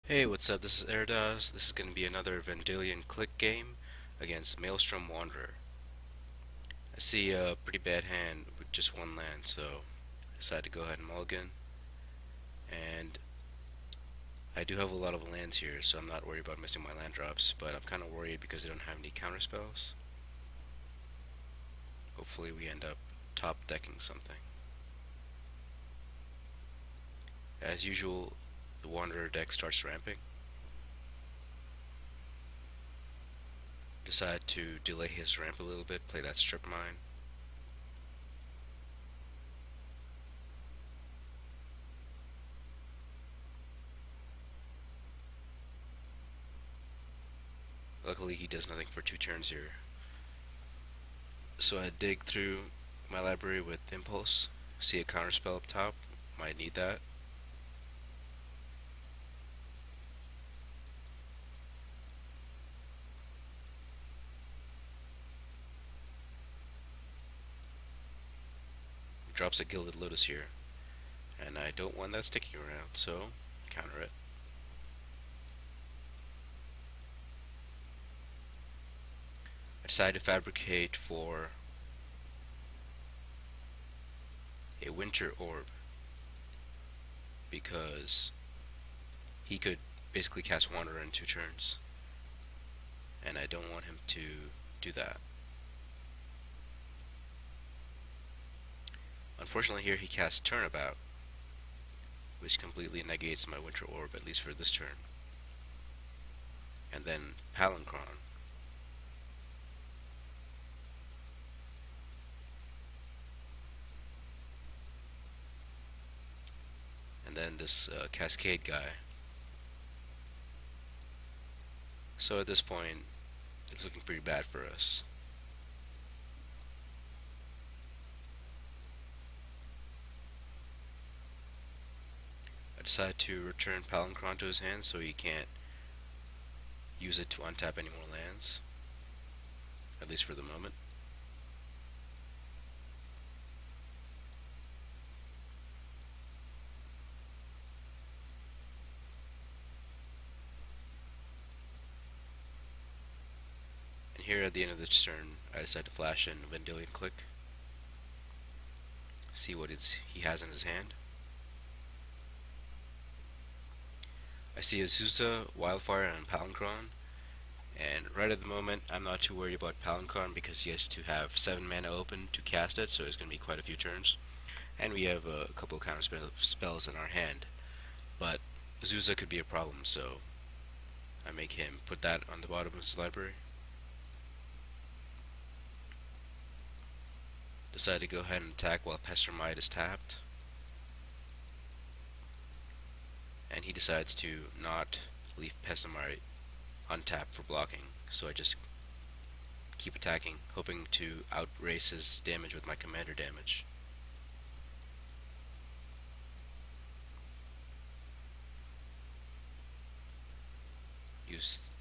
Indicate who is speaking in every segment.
Speaker 1: Hey, what's up? This is Aerodozz. This is going to be another Vendilion Clique game against Maelstrom Wanderer. I see a pretty bad hand with just one land, so I decided to go ahead and mulligan. And I do have a lot of lands here, so I'm not worried about missing my land drops, but I'm kind of worried because I don't have any counter spells. Hopefully we end up top decking something. As usual, the Wanderer deck starts ramping. Decide to delay his ramp a little bit, play that strip mine. Luckily he does nothing for 2 turns here. So I dig through my library with Impulse, see a counterspell up top, might need that. Drops a Gilded Lotus here, and I don't want that sticking around, so counter it. I decide to fabricate for a Winter Orb, because he could basically cast Wanderer in 2 turns, and I don't want him to do that. Unfortunately here he casts Turnabout, which completely negates my Winter Orb, at least for this turn. And then Palinchron. And then this Cascade guy. So at this point, it's looking pretty bad for us. I decide to return Palinchron to his hand so he can't use it to untap any more lands, at least for the moment. And here at the end of this turn, I decide to flash in Vendilion Clique, see what he has in his hand. I see Azusa, Wildfire, and Palinchron, and right at the moment I'm not too worried about Palinchron because he has to have 7 mana open to cast it, so it's going to be quite a few turns. And we have a couple of counter spells in our hand, but Azusa could be a problem, so I make him put that on the bottom of his library. Decide to go ahead and attack while Pestermite is tapped. And he decides to not leave Pestermite untapped for blocking, so I just keep attacking, hoping to outrace his damage with my commander damage. You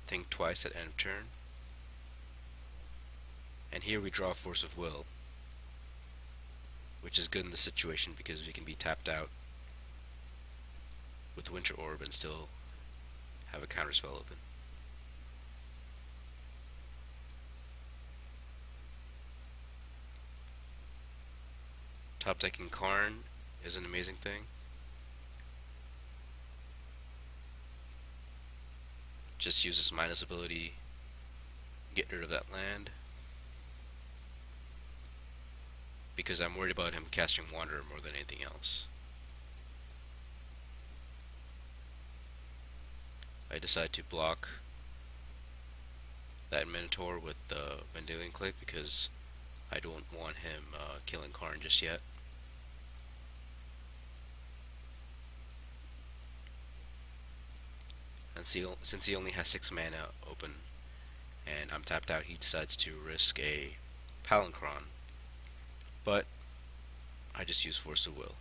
Speaker 1: think twice at end of turn. And here we draw Force of Will, which is good in this situation because we can be tapped out with Winter Orb and still have a counterspell open. Top decking Karn is an amazing thing. Just uses minus ability, get rid of that land, because I'm worried about him casting Wanderer more than anything else. I decide to block that Minotaur with the Vendilion Clique because I don't want him killing Karn just yet. And since he only has 6 mana open and I'm tapped out, he decides to risk a Palinchron, but I just use Force of Will.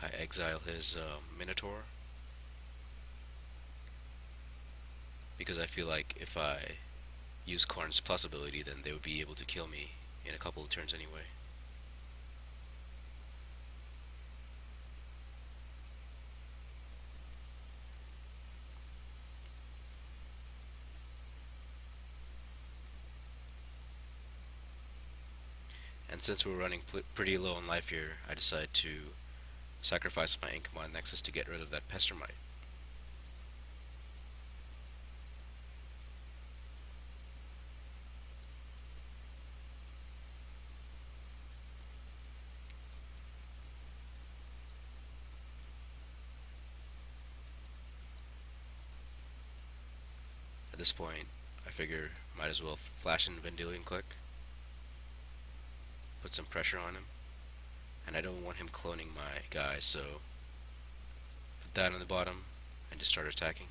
Speaker 1: I exile his Minotaur because I feel like if I use Karn's plus ability, then they would be able to kill me in a couple of turns anyway. And since we're running pretty low on life here, I decided to sacrifice my Inkmon Nexus to get rid of that Pestermite. At this point, I figure might as well flash in Vendilion Clique, put some pressure on him, and I don't want him cloning my guy, so put that on the bottom and just start attacking.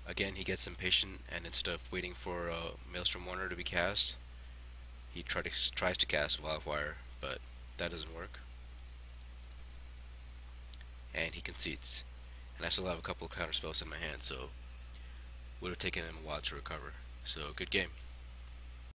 Speaker 1: Again, he gets impatient, and instead of waiting for Maelstrom Warner to be cast, he tries to cast Wildfire, but that doesn't work. And he concedes. And I still have a couple of counter spells in my hand, so would have taken him a while to recover. So good game.